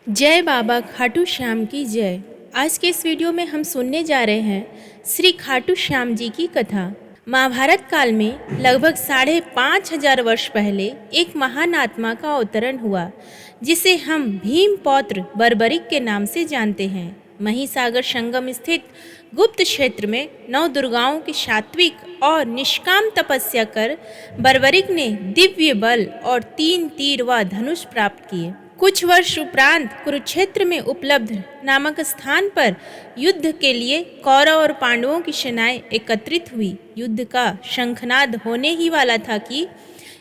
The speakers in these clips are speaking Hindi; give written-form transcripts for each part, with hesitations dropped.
जय बाबा खाटू श्याम की जय। आज के इस वीडियो में हम सुनने जा रहे हैं श्री खाटू श्याम जी की कथा। महाभारत काल में लगभग 5,500 वर्ष पहले एक महान आत्मा का अवतरण हुआ, जिसे हम भीम पौत्र बर्बरिक के नाम से जानते हैं। महिसागर संगम स्थित गुप्त क्षेत्र में 9 दुर्गाओं की सात्विक और निष्काम तपस्या कर बर्बरिक ने दिव्य बल और 3 तीर व धनुष प्राप्त किए। कुछ वर्ष उपरांत कुरुक्षेत्र में उपलब्ध नामक स्थान पर युद्ध के लिए कौरव और पांडवों की सेनाएं एकत्रित हुई। युद्ध का शंखनाद होने ही वाला था कि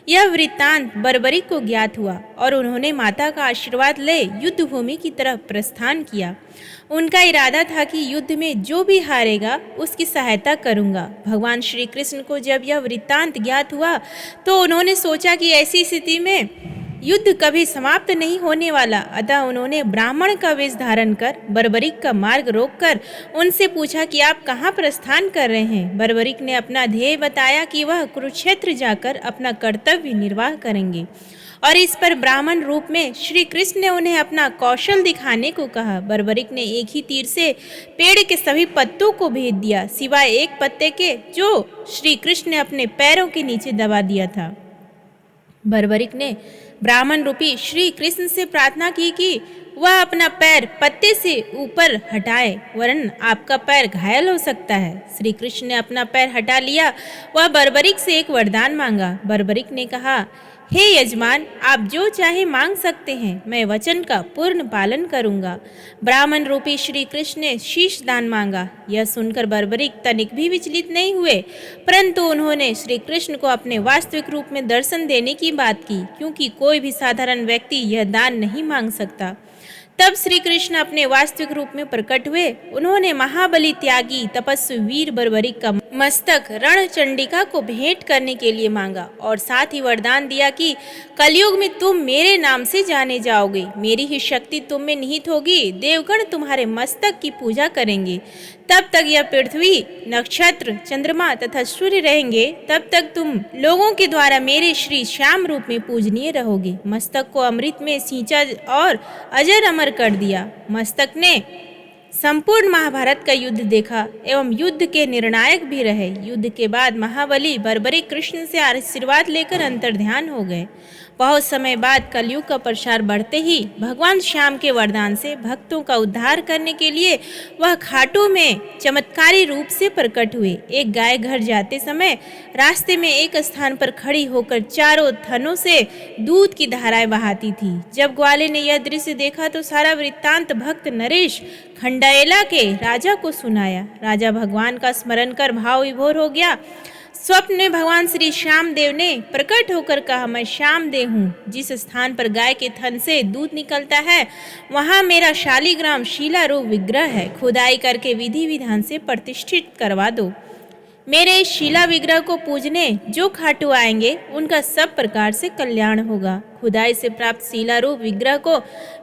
यह वृत्तांत बर्बरिक को ज्ञात हुआ और उन्होंने माता का आशीर्वाद ले युद्ध भूमि की तरफ प्रस्थान किया। उनका इरादा था कि युद्ध में जो भी हारेगा उसकी सहायता करूंगा। भगवान श्री कृष्ण को जब यह वृत्तांत ज्ञात हुआ तो उन्होंने सोचा कि ऐसी स्थिति में युद्ध कभी समाप्त नहीं होने वाला, अतः उन्होंने ब्राह्मण का वेश धारण कर बर्बरिक का मार्ग रोककर उनसे पूछा कि आप कहाँ प्रस्थान कर रहे हैं। बर्बरिक ने अपना ध्येय बताया कि वह कुरुक्षेत्र जाकर अपना कर्तव्य निर्वाह करेंगे और इस पर ब्राह्मण रूप में श्री कृष्ण ने उन्हें अपना कौशल दिखाने को कहा। बर्बरिक ने एक ही तीर से पेड़ के सभी पत्तों को भेद दिया, सिवाय एक पत्ते के जो श्री कृष्ण ने अपने पैरों के नीचे दबा दिया था। बर्बरिक ने ब्राह्मण रूपी श्री कृष्ण से प्रार्थना की कि वह अपना पैर पत्ते से ऊपर हटाए, वरन आपका पैर घायल हो सकता है। श्री कृष्ण ने अपना पैर हटा लिया। वह बर्बरिक से एक वरदान मांगा। बर्बरिक ने कहा, हे यजमान, आप जो चाहे मांग सकते हैं, मैं वचन का पूर्ण पालन करूंगा। ब्राह्मण रूपी श्री कृष्ण ने शीश दान मांगा। यह सुनकर बर्बरिक तनिक भी विचलित नहीं हुए, परंतु उन्होंने श्री कृष्ण को अपने वास्तविक रूप में दर्शन देने की बात की, क्योंकि कोई भी साधारण व्यक्ति यह दान नहीं मांग सकता। तब श्री कृष्ण अपने वास्तविक रूप में प्रकट हुए। उन्होंने महाबली त्यागी तपस्वी वीर बर्बरिक का मस्तक रणचंडिका को भेंट करने के लिए मांगा और साथ ही वरदान दिया कि कलयुग में तुम मेरे नाम से जाने जाओगे, मेरी ही शक्ति तुम में निहित होगी, देवगण तुम्हारे मस्तक की पूजा करेंगे। तब तक यह पृथ्वी, नक्षत्र, चंद्रमा तथा सूर्य रहेंगे, तब तक तुम लोगों के द्वारा मेरे श्री श्याम रूप में पूजनीय रहोगे। मस्तक को अमृत में सींचा और अजर अमर कर दिया। मस्तक ने संपूर्ण महाभारत का युद्ध देखा एवं युद्ध के निर्णायक भी रहे। युद्ध के बाद महाबली बर्बरिक कृष्ण से आशीर्वाद लेकर अंतर्ध्यान हो गए। बहुत समय बाद कलयुग का प्रसार बढ़ते ही भगवान श्याम के वरदान से भक्तों का उद्धार करने के लिए वह खाटू में चमत्कारी रूप से प्रकट हुए। एक गाय घर जाते समय रास्ते में एक स्थान पर खड़ी होकर चारों थनों से दूध की धाराएं बहाती थी। जब ग्वाले ने यह दृश्य देखा तो सारा वृत्तांत भक्त नरेश खंडाएला के राजा को सुनाया। राजा भगवान का स्मरण कर भाव विभोर हो गया। स्वप्न में भगवान श्री श्याम देव ने प्रकट होकर कहा, मैं श्याम देव हूँ। जिस स्थान पर गाय के थन से दूध निकलता है वहाँ मेरा शालिग्राम शीला रूप विग्रह है। खुदाई करके विधि विधान से प्रतिष्ठित करवा दो। मेरे इस शिला विग्रह को पूजने जो खाटू आएंगे उनका सब प्रकार से कल्याण होगा। खुदाई से प्राप्त शिला रूप विग्रह को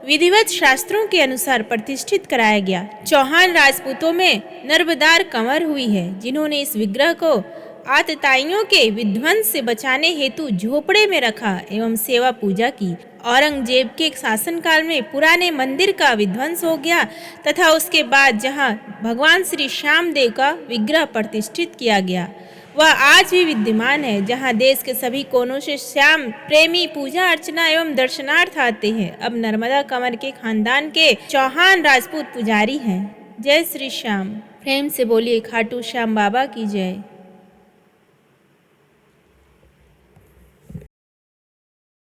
विधिवत शास्त्रों के अनुसार प्रतिष्ठित कराया गया। चौहान राजपूतों में नर्मदार कंवर हुई है, जिन्होंने इस विग्रह को आतताइयों के विध्वंस से बचाने हेतु झोपड़े में रखा एवं सेवा पूजा की। औरंगजेब के शासनकाल में पुराने मंदिर का विध्वंस हो गया तथा उसके बाद जहां भगवान श्री श्याम देव का विग्रह प्रतिष्ठित किया गया वह आज भी विद्यमान है, जहां देश के सभी कोनों से श्याम प्रेमी पूजा अर्चना एवं दर्शनार्थ आते हैं। अब नर्मदा कंवर के खानदान के चौहान राजपूत पुजारी हैं। जय श्री श्याम। प्रेम से बोलिए खाटू श्याम बाबा की जय।